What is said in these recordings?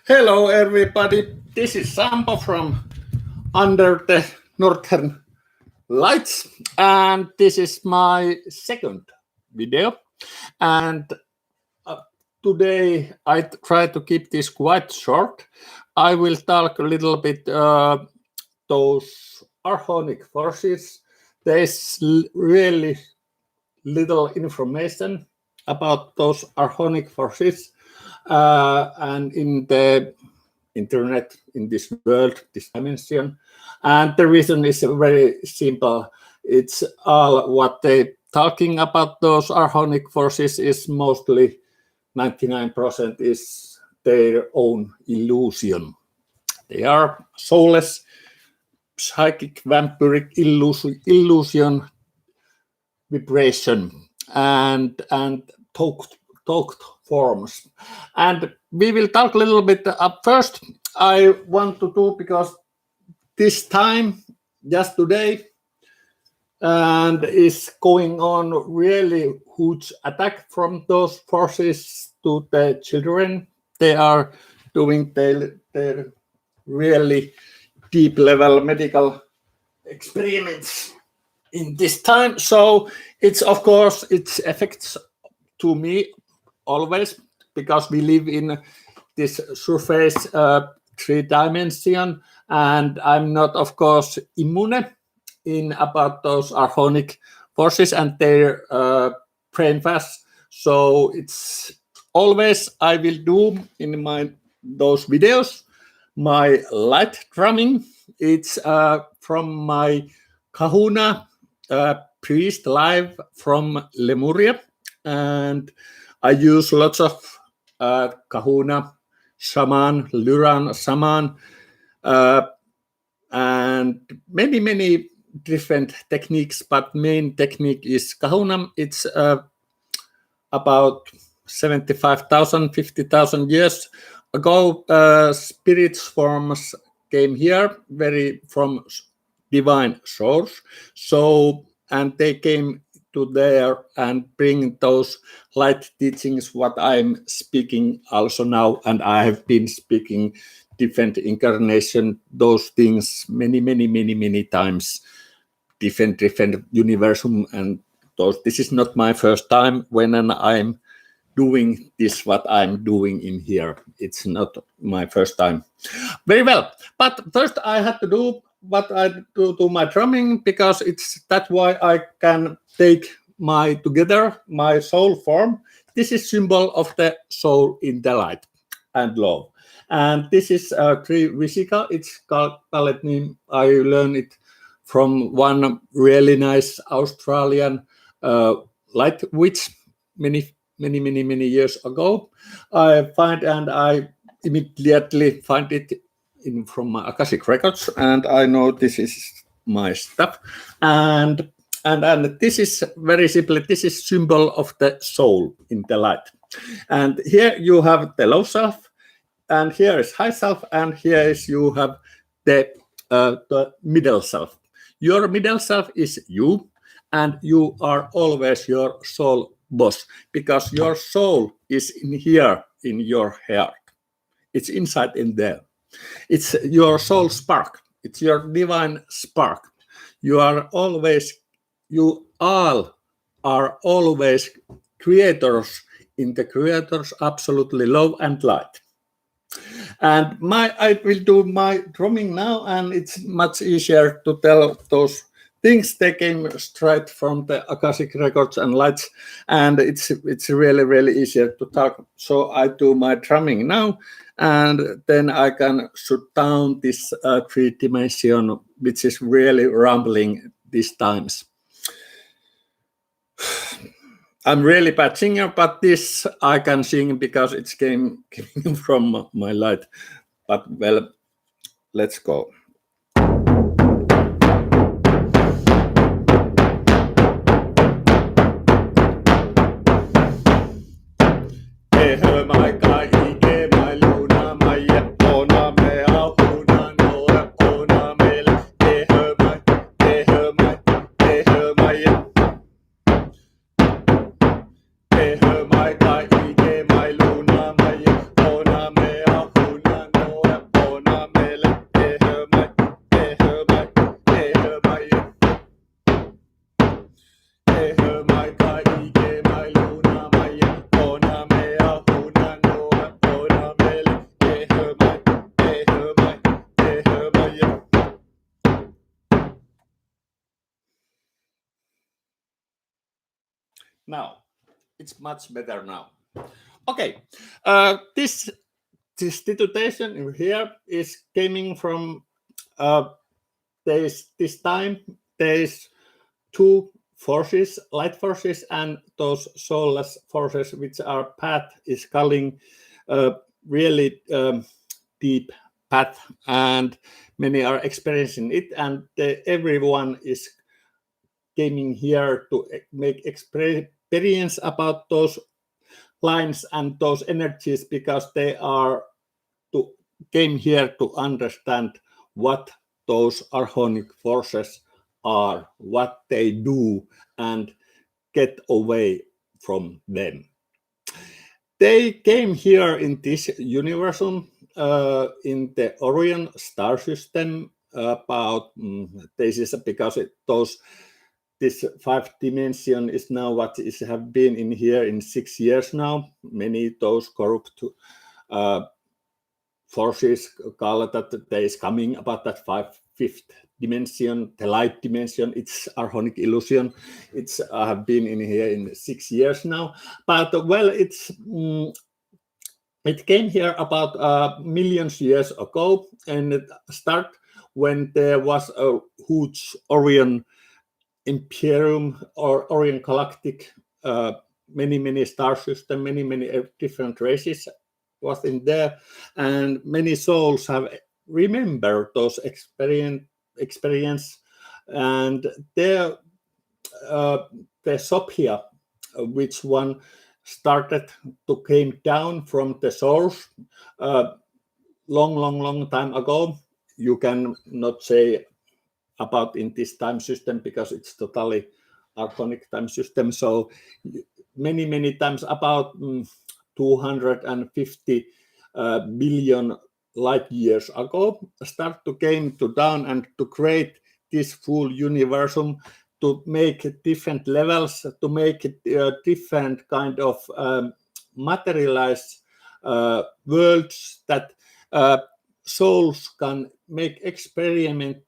Hello, everybody. This is Sampo from Under the Northern Lights, and this is my second video. And uh, today I try to keep this quite short. I will talk a little bit those archonic forces. There's really little information about those archonic forces, and in the internet, in this world, this dimension. And the reason is very simple. It's all what they talking about those archonic forces is mostly 99% is their own illusion. They are soulless, psychic, vampiric illusion, vibration, and talked forms. And we will talk a little bit first. I want to do because this time, just today, and is going on really huge attack from those forces to the children. They are doing their really deep level medical experiments in this time. So it's of course its effects to me always, because we live in this surface three dimension, and I'm not of course immune in about those archonic forces and their brain fast. So it's always I will do in my those videos my light drumming. It's from my kahuna priest live from Lemuria, and I use lots of kahuna, shaman, luran, shaman, and many different techniques. But main technique is kahuna. It's about 75,000, 50,000 years ago. Spirits forms came here very from divine source. So, and they came to there and bring those light teachings what I'm speaking also now, and I have been speaking different incarnation those things many times, different universum, and those. This is not my first time when I'm doing this what I'm doing in here. It's not my first time. Very well, but first I had to do what I do to my drumming, because it's that's why I can take my together my soul form. This is symbol of the soul in the light and love, and this is three Vishika. It's called name. I learned it from one really nice Australian light witch many years ago. I find and I immediately find it in from my Akashic records, and I know this is my stuff. And this is very simply, this is symbol of the soul in the light. And here you have the low self, and here is high self, and here is you have the middle self. Your middle self is you, and you are always your soul boss, because your soul is in here in your heart. It's inside in there. It's your soul spark. It's your divine spark. You all are always creators in the creator's absolutely love and light. And I will do my drumming now, and it's much easier to tell those things. They came straight from the Akashic records and lights, and it's really easier to talk. So I do my drumming now, and then I can shut down this three dimension, which is really rumbling these times. I'm really bad singer, but this I can sing because it's came from my light. But well, let's go. Now it's much better now. Okay, this situation here is coming from this time. There's two forces, light forces, and those soulless forces, which our path is calling really deep path, and many are experiencing it, and everyone is coming here to make experience about those lines and those energies, because they are came here to understand what those archonic forces are, what they do, and get away from them. They came here in this universum, in the Orion star system, about this is because this 5 dimension is now what is have been in here in 6 years now. Many those corrupt forces call that there is coming about that fifth dimension, the light dimension. It's archonic illusion. It's have been in here in 6 years now. But well, it came here about millions years ago, and it start when there was a huge Orion Imperium or Orion Galactic, many star system, many different races was in there, and many souls have remembered those experience, and the Sophia, which one started to came down from the source long time ago. You can not say about in this time system because it's totally archonic time system. So many times, about 250 billion light years ago, start to came to down and to create this full universum, to make different levels, to make different kind of materialized worlds that souls can make experiment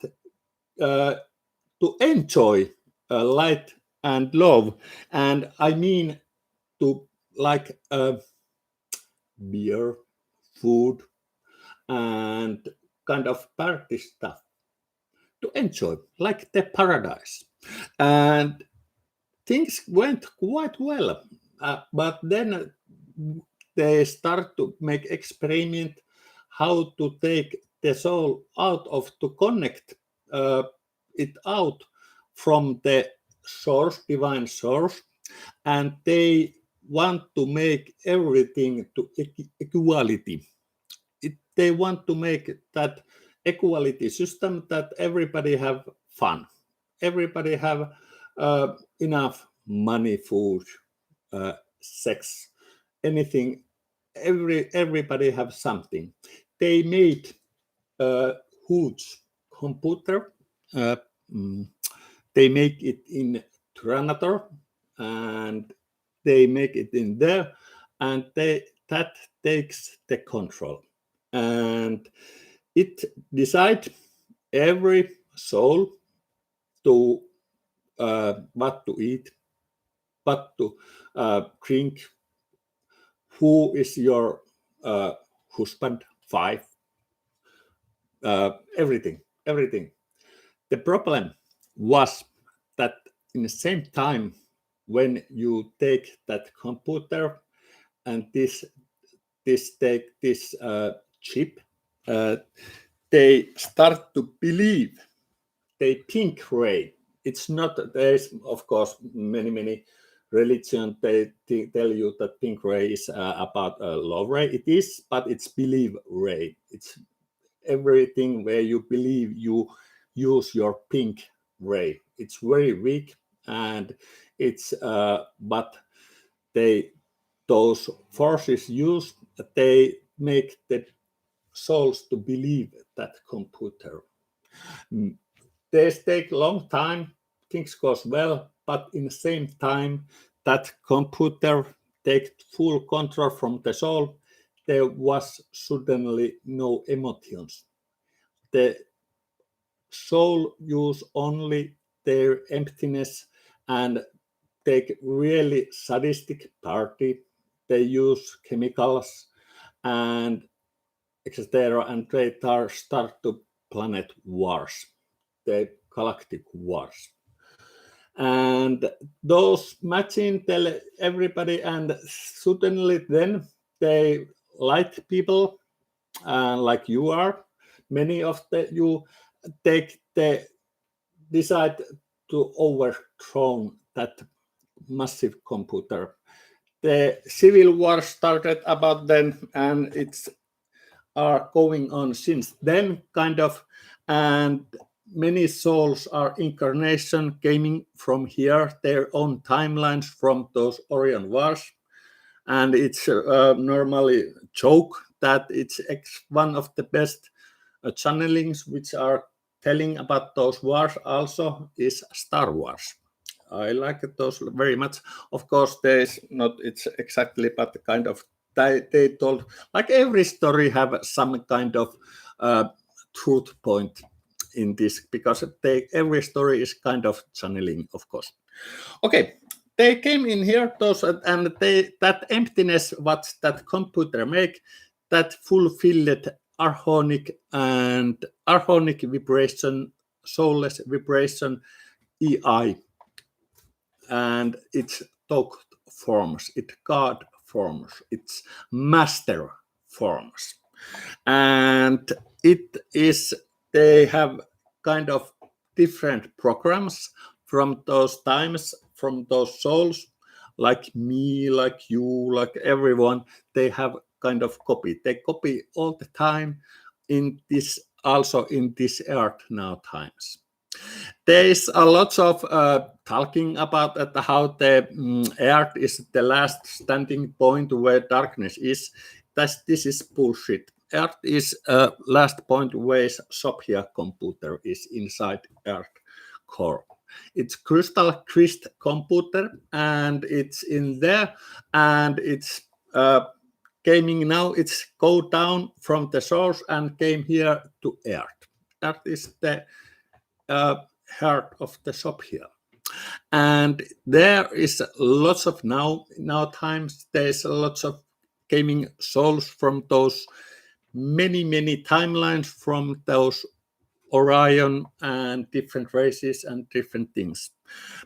to enjoy light and love. And I mean to like beer, food, and kind of party stuff, to enjoy like the paradise. And things went quite well, but then they start to make experiment how to take the soul out of, to connect it out from the source, divine source, and they want to make everything to equality. They want to make that equality system, that everybody have fun, everybody have enough money, food, sex, anything. Everybody have something. They made a huge computer. They make it in Tyrannator, and they make it in there, and that takes the control, and it decide every soul to what to eat, what to drink, who is your husband, wife, everything. The problem was that in the same time, when you take that computer and this take this chip, they start to believe they pink ray. It's not, there's of course many religion, they tell you that pink ray is about love ray. It is, but it's believe ray. It's everything where you believe, you use your pink ray. It's very weak, and it's but those forces used, they make the souls to believe that computer. They take long time, things goes well, but in the same time that computer take full control from the soul, there was suddenly no emotions. The soul use only their emptiness and take really sadistic party. They use chemicals and etc. And they start to planet wars, the galactic wars. And those machines tell everybody, and suddenly then they light people, like you are. Many of you take the decide to overthrow that massive computer. The civil war started about then, and it's are going on since then, kind of, and many souls are incarnation coming from here, their own timelines from those Orion wars, and it's normally joke that it's one of the best channelings which are telling about those wars also is Star Wars. I like those very much. Of course, there's not it's exactly, but kind of they told like every story have some kind of truth point in this, because every story is kind of channeling, of course. Okay, they came in here those and that emptiness what that computer make, that fulfilled archonic and archonic vibration, soulless vibration, EI, and it's thought forms, it God forms, it's master forms, and it is they have kind of different programs from those times, from those souls, like me, like you, like everyone. They have kind of copy. They copy all the time in this, also in this earth now times. There is a lot of talking about how the earth is the last standing point where darkness is. This is bullshit. Earth is last point where Sophia computer is inside Earth core. It's crystal crystal computer, and it's in there, and it's coming now. It's go down from the source and came here to Earth. Earth is the heart of the Sophia. And there is lots of now times there's lots of gaming souls from those many timelines from those Orion and different races and different things.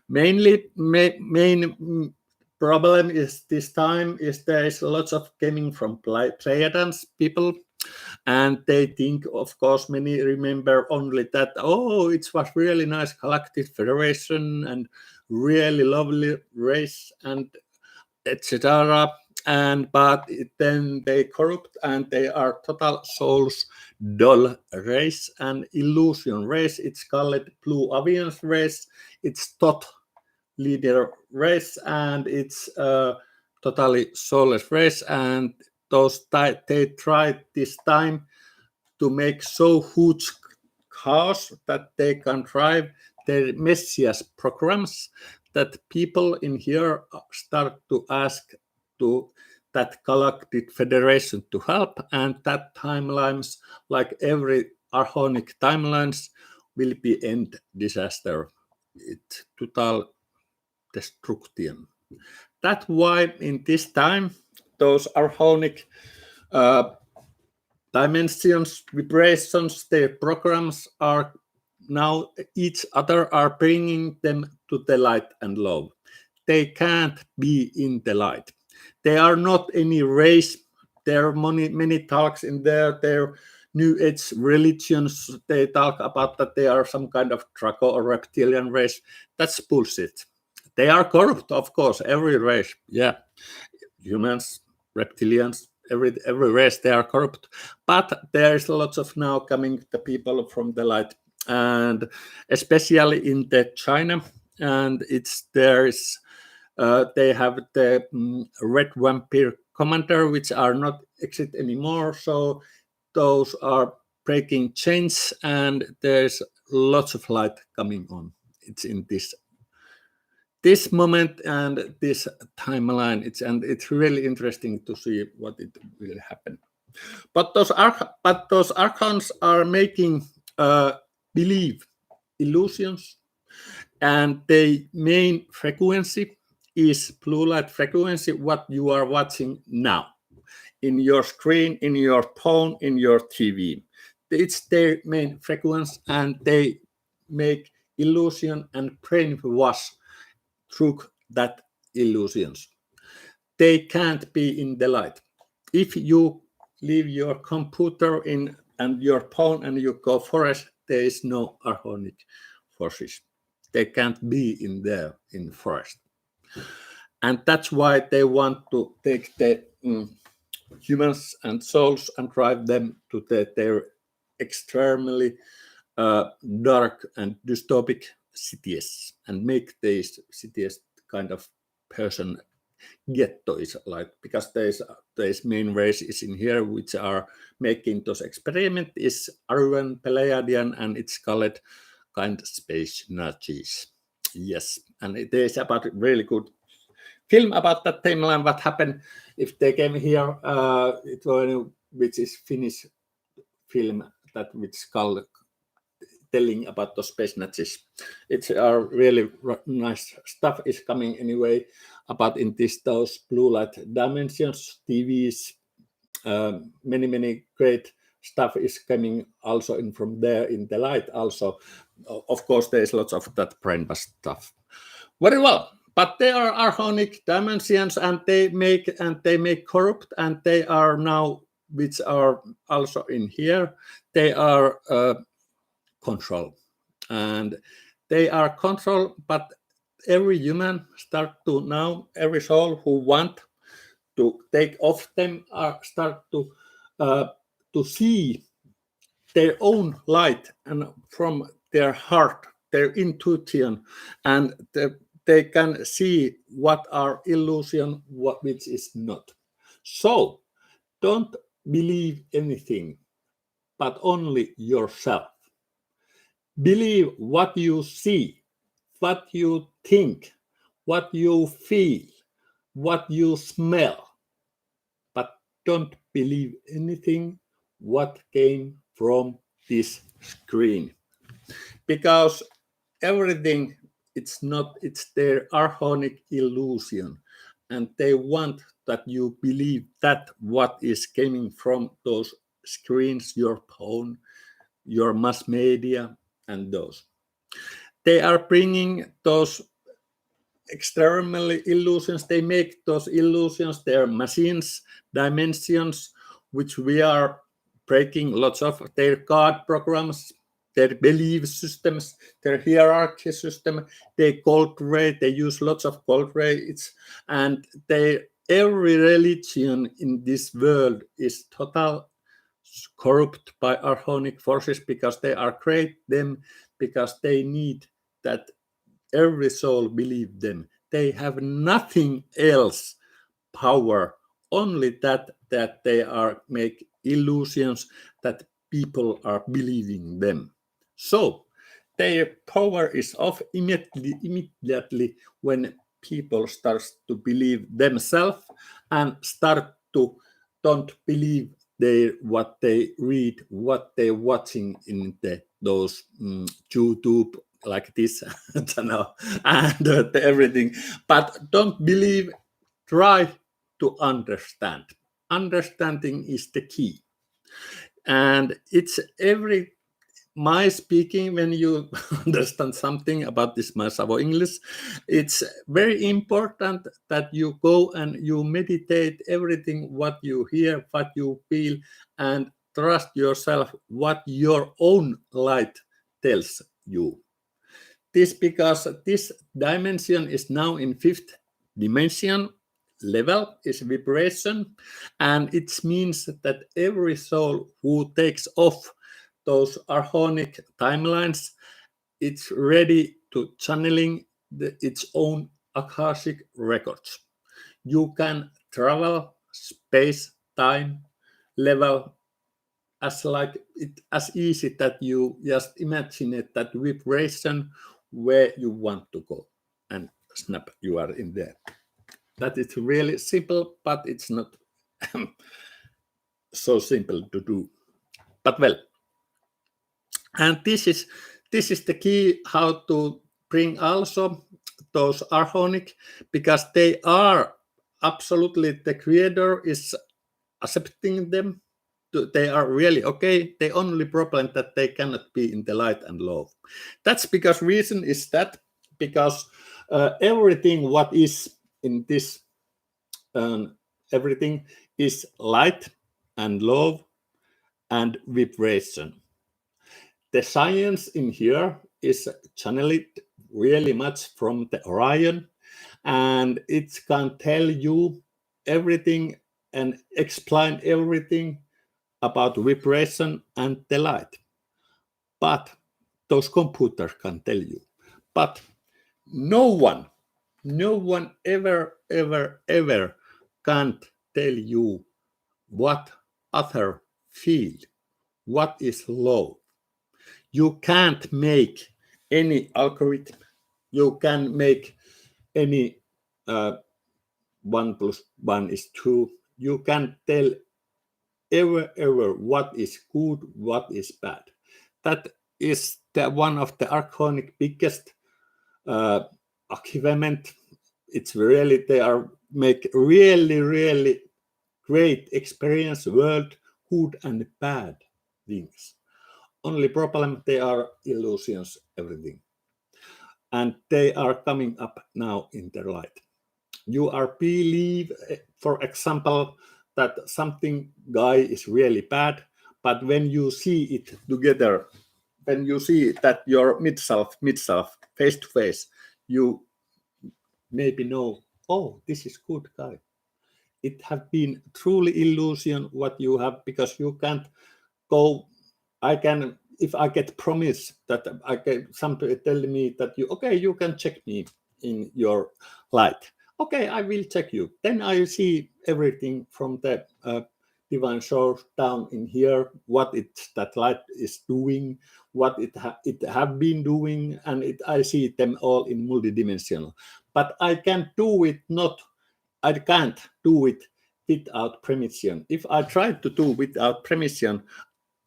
Mainly main problem is this time is there is lots of gaming from Pleiadians people, and they think, of course, many remember only that, oh, it was really nice Galactic Federation and really lovely race and etc. And but then they corrupt and they are total souls dull race and illusion race. It's called Blue Avians race. It's thought leader race, and it's totally soulless race. And those they tried this time to make so huge chaos that they can drive their messias programs, that people in here start to ask to that Galactic Federation to help, and that timelines, like every archonic timelines, will be end disaster. It's total destruction. That's why in this time, those archonic dimensions, vibrations, their programs are now each other are bringing them to the light and love. They can't be in the light. They are not any race. There are many talks in there. There New Age religions, they talk about that they are some kind of Draco or reptilian race. That's bullshit. They are corrupt, of course, every race. Yeah, humans, reptilians, every race, they are corrupt. But there is lots of now coming the people from the light, and especially in the China, and there is they have the red vampire commander, which are not exist anymore. So those are breaking chains, and there's lots of light coming on. It's in this moment and this timeline. It's really interesting to see what it will happen. But those archons are making believe illusions, and the main frequency is blue light frequency, what you are watching now in your screen, in your phone, in your TV. It's their main frequency, and they make illusion and brainwash through that illusions. They can't be in the light. If you leave your computer in and your phone and you go forest, there is no archonic forces. They can't be in there in forest. And that's why they want to take the humans and souls and drive them to their extremely dark and dystopic cities and make these cities kind of person ghettos, like, because there's main races in here which are making those experiments is Orion, Pleiadian, and it's called kind of space Nazis. Yes, and it is about a really good film about that timeline. What happened if they came here? It was which is Finnish film that which called telling about the space Nazis. It's really nice stuff is coming anyway about in those blue light dimensions, TVs, many great stuff is coming also in from there in the light also. Of course, there's lots of that brainwash stuff. Very well, but they are archonic dimensions, and they make corrupt, and they are now, which are also in here, they are control, and they are control, but every human start to now, every soul who want to take off them start to see their own light and from their heart, their intuition, and they can see what are illusion, what which is not. So don't believe anything, but only yourself. Believe what you see, what you think, what you feel, what you smell, but don't believe anything what came from this screen, because everything it's their archonic illusion, and they want that you believe that what is coming from those screens, your phone, your mass media, and those. They are bringing those external illusions. They make those illusions, their machines, dimensions, which we are breaking lots of their God programs, their belief systems, their hierarchy system. They cold ray, they use lots of cold rays, and every religion in this world is total corrupt by archonic forces, because they are create them because they need that every soul believe them. They have nothing else power, only that they are make illusions that people are believing them. So their power is off immediately when people start to believe themselves and start to don't believe what they read, what they're watching in those YouTube like this channel and everything. But don't believe, try to understand. Understanding is the key. And it's my speaking, when you understand something about this my Savo English, it's very important that you go and you meditate everything what you hear, what you feel, and trust yourself what your own light tells you. This because this dimension is now in 5th dimension level, is vibration, and it means that every soul who takes off those archonic timelines, it's ready to channeling its own Akashic records. You can travel space, time, level as easy that you just imagine it, that vibration where you want to go, and snap, you are in there. That is really simple, but it's not so simple to do. But well, and this is the key how to bring also those archonic, because they are absolutely, the creator is accepting them. They are really okay. The only problem that they cannot be in the light and love. That's because reason is that because everything what is in this everything is light and love and vibration. The science in here is channeled really much from the Orion, and it can tell you everything and explain everything about vibration and the light. But those computers can tell you. But no one ever can't tell you what other feel, what is love. You can't make any algorithm. You can make any 1 + 1 = 2. You can tell ever what is good, what is bad. That is one of the archonic biggest achievement. It's really, they are make really great experience world, good and bad things. Only problem, they are illusions, everything. And they are coming up now in their light. You are believe, for example, that something guy is really bad, but when you see it together, when you see that your mid-self, face to face, you maybe know, oh, this is good guy. It have been truly illusion what you have, because you can't go. I can, if I get promise that I get somebody tell me that you can check me in your light. Okay, I will check you. Then I see everything from the divine source down in here, what that light is doing, what it have been doing, and I see them all in multidimensional. But I can't do it without permission. If I try to do without permission,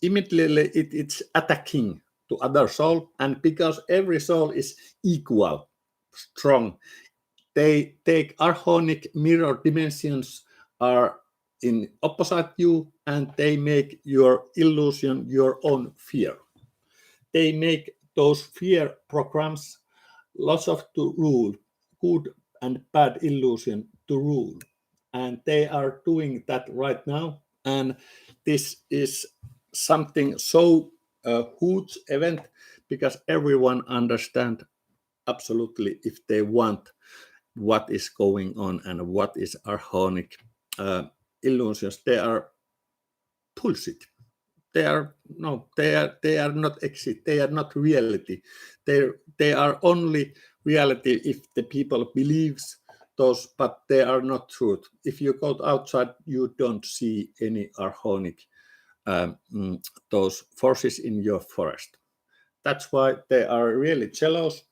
immediately it's attacking to other soul, and because every soul is equal, strong, they take archonic mirror dimensions are in opposite you, and they make your illusion your own fear. They make those fear programs lots of to rule, good and bad illusion to rule, and they are doing that right now. And this is something so huge event, because everyone understand absolutely if they want what is going on and what is archonic illusions. They are bullshit. They are not exist. They are not reality. They are only reality if the people believes those, but they are not truth. If you go outside, you don't see any archonic those forces in your forest. That's why they are really jealous,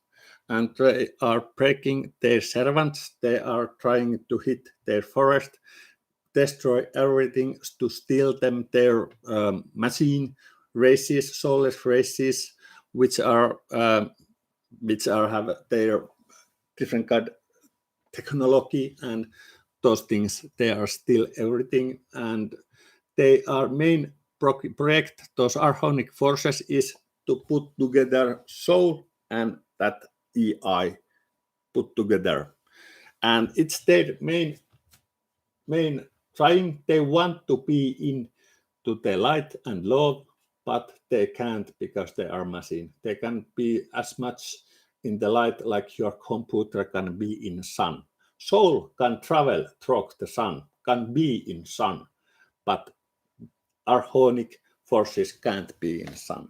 and they are breaking their servants. They are trying to hit their forest, destroy everything, to steal them their machine races, soulless races, which are have their different kind of technology, and those things. They are still everything, and they are main project. Those archonic forces is to put together soul and that EI put together, and it's their main trying. They want to be in to the light and love, but they can't, because they are machine. They can be as much in the light like your computer can be in sun. Soul can travel through the sun, can be in sun, but archonic forces can't be in sun.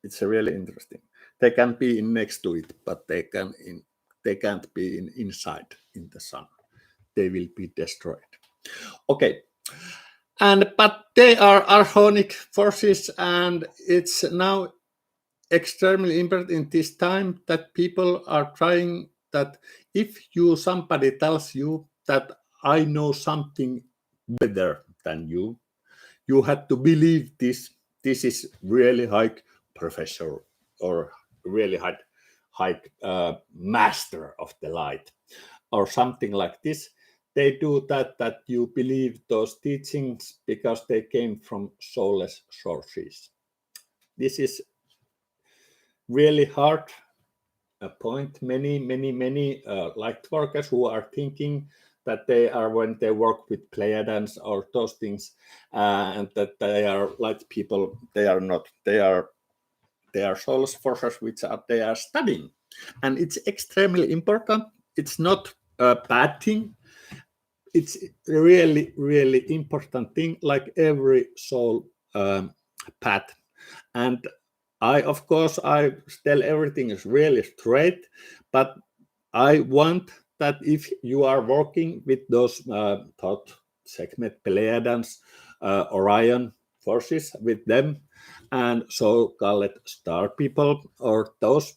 It's really interesting. They can be in next to it, but they can't be inside in the sun. They will be destroyed. Okay, but they are archonic forces, and it's now extremely important in this time that people are trying that if somebody tells you that I know something better than you have to believe this is really high professor or really high master of the light or something like this. They do that you believe those teachings because they came from soulless sources. This is really hard point. Many light workers who are thinking that they are, when they work with Pleiadians or those things, and that they are light people, they are not. They are soulless forces which they are studying, and it's extremely important. It's not a bad thing. It's really important thing, like every soul path. And I tell everything is really straight, but I want that if you are working with those thought segment Pleiadians, Orion forces with them, and so-called star people or those,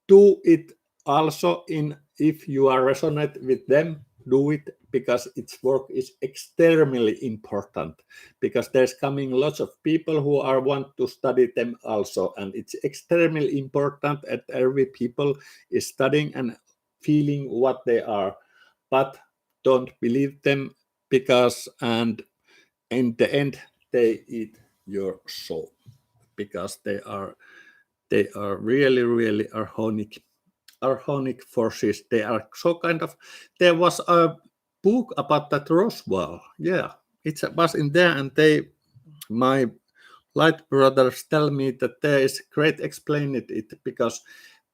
do it also if you are resonate with them, do it, because its work is extremely important, because there's coming lots of people who are want to study them also, and it's extremely important that every people is studying and feeling what they are, but don't believe them, because and in the end they eat your soul, because they are really archonic forces. They are so kind of. There was a book about that Roswell. Yeah, it was in there, and my light brothers tell me that there is great explaining it, because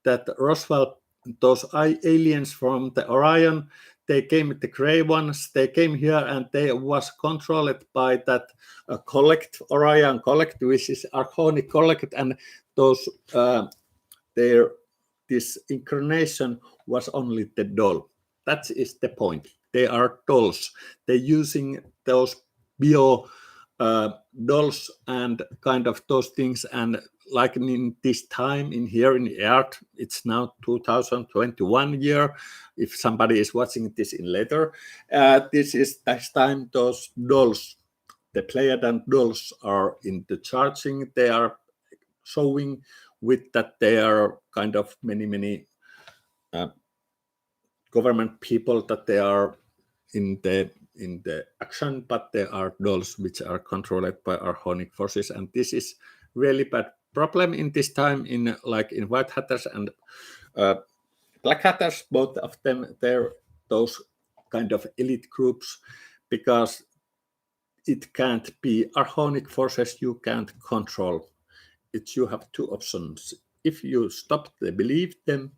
that Roswell, those aliens from the Orion, they came, the gray ones, they came here and they was controlled by that Orion collect, which is archonic collect, and those this incarnation was only the doll. That is the point. They are dolls. They're using those bio dolls and kind of those things. And like in this time in here in the Earth, it's now 2021 year. If somebody is watching this in later, this time those dolls, the Pleiadian dolls, are in the charging. They are showing with that they are kind of many government people, that they are in the action, but they are dolls which are controlled by archonic forces, and this is really bad problem in this time, in like in white hatters and black hatters, both of them. They're those kind of elite groups, because it can't be archonic forces you can't control. You have two options. If you stop the believe them,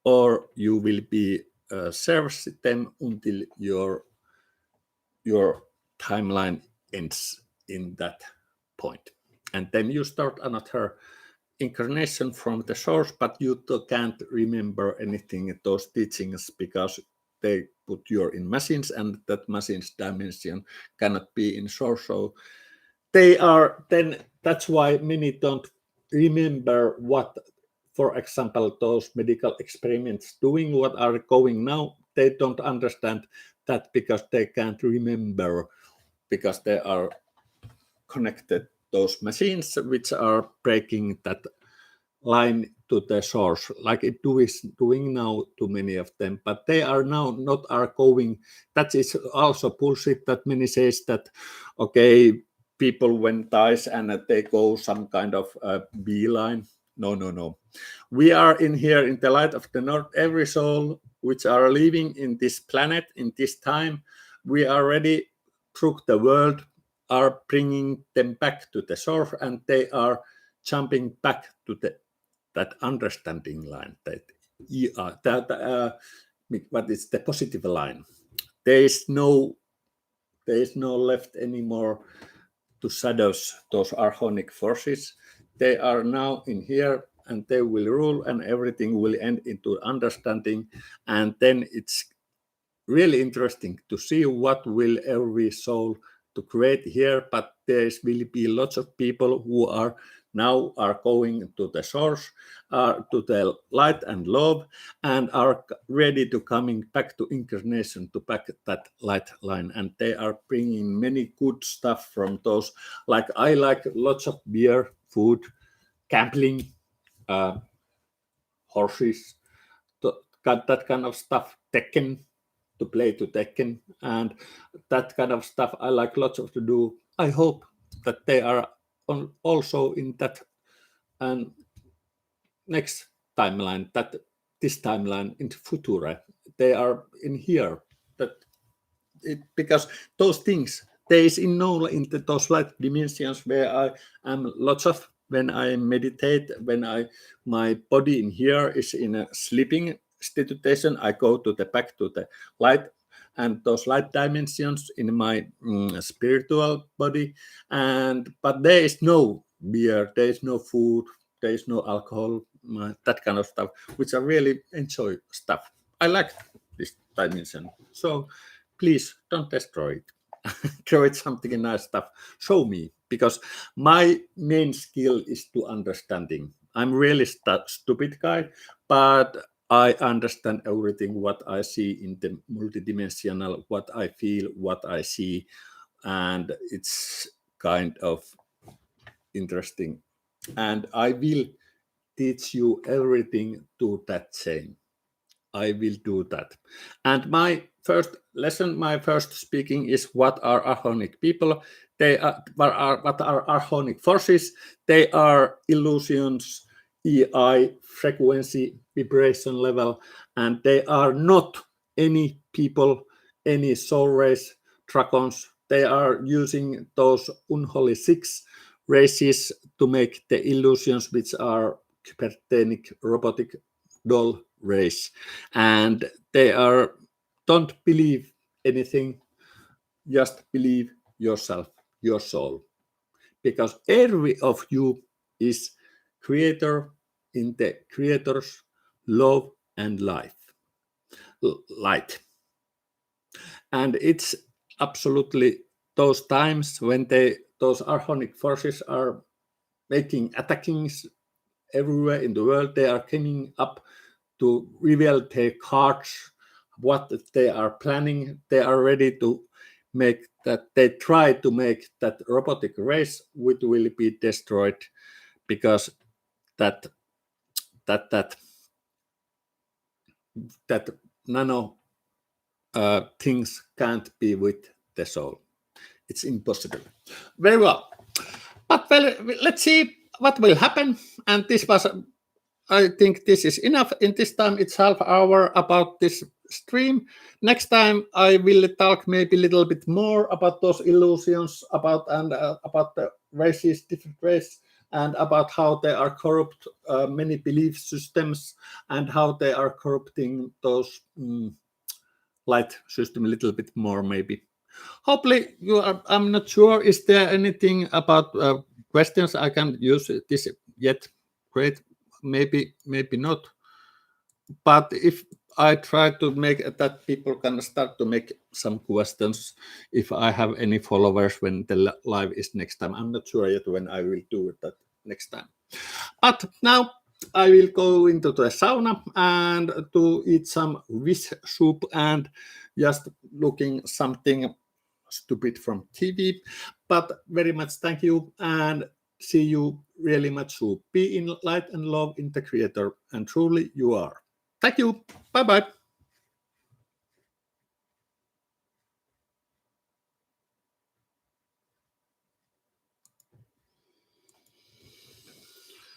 or you will be service them until your timeline ends in that point, and then you start another incarnation from the source, but you can't remember anything those teachings, because they put you in machines, and that machine's dimension cannot be in source. So they are, then that's why many don't remember what, for example, those medical experiments doing what are going now. They don't understand that, because they can't remember, because they are connected those machines which are breaking that line to the source, like it is doing now to many of them. But they are now not are going. That is also bullshit, that many says that okay, people when dies and they go some kind of beeline. No. We are in here in the light of the North. Every soul which are living in this planet in this time, we already through the world are bringing them back to the source, and they are jumping back to that understanding line, what is the positive line. There is no left anymore to shadows those archonic forces. They are now in here, and they will rule, and everything will end into understanding. And then it's really interesting to see what will every soul to create here. But there will be lots of people who are now going to the source, to the light and love, and are ready to coming back to incarnation, to back that light line. And they are bringing many good stuff from those. Like I like lots of beer, food, gambling, horses, that kind of stuff, Tekken, to play to Tekken, and that kind of stuff I like lots of to do. I hope that they are also in that next timeline, that this timeline in Futura, they are in here. Because those things, there is in those light dimensions where I am lots of, when I meditate, when my body in here is in a sleeping situation, I go to the back to the light and those light dimensions in my spiritual body, but there is no beer, there is no food, there is no alcohol, that kind of stuff, which I really enjoy stuff. I like this dimension, so please don't destroy it. Create something nice stuff. Show me, because my main skill is to understanding. I'm really stupid guy, but I understand everything what I see in the multidimensional, what I feel, what I see, and it's kind of interesting. And I will teach you everything to that same. I will do that. And my first lesson, my first speaking is what are archonic people? They are what are archonic forces? They are illusions, EI, frequency, vibration level, and they are not any people, any soul race, dragons. They are using those unholy 6 races to make the illusions, which are cybernetic, robotic, doll race, and they don't believe anything, just believe yourself, your soul, because every of you is creator in the creator's love and light, and it's absolutely those times when those archonic forces are making attackings everywhere in the world. They are coming up to reveal their cards, what they are planning. They are ready to make that. They try to make that robotic race, which will be destroyed, because that nano things can't be with the soul. It's impossible. Very well. But well, let's see what will happen. And this was, I think this is enough. In this time, it's half hour about this stream. Next time, I will talk maybe a little bit more about those illusions, about the races, different races, and about how they are corrupt many belief systems, and how they are corrupting those light system a little bit more, maybe. Hopefully, I'm not sure. Is there anything about questions I can use this yet? Great. Maybe not. But if I try to make that, people can start to make some questions if I have any followers when the live is next time. I'm not sure yet when I will do it that next time. But now I will go into the sauna and to eat some fish soup and just looking something stupid from TV. But very much thank you and see you really much soon. Be in light and love in the creator, and truly you are. Thank you. Bye-bye.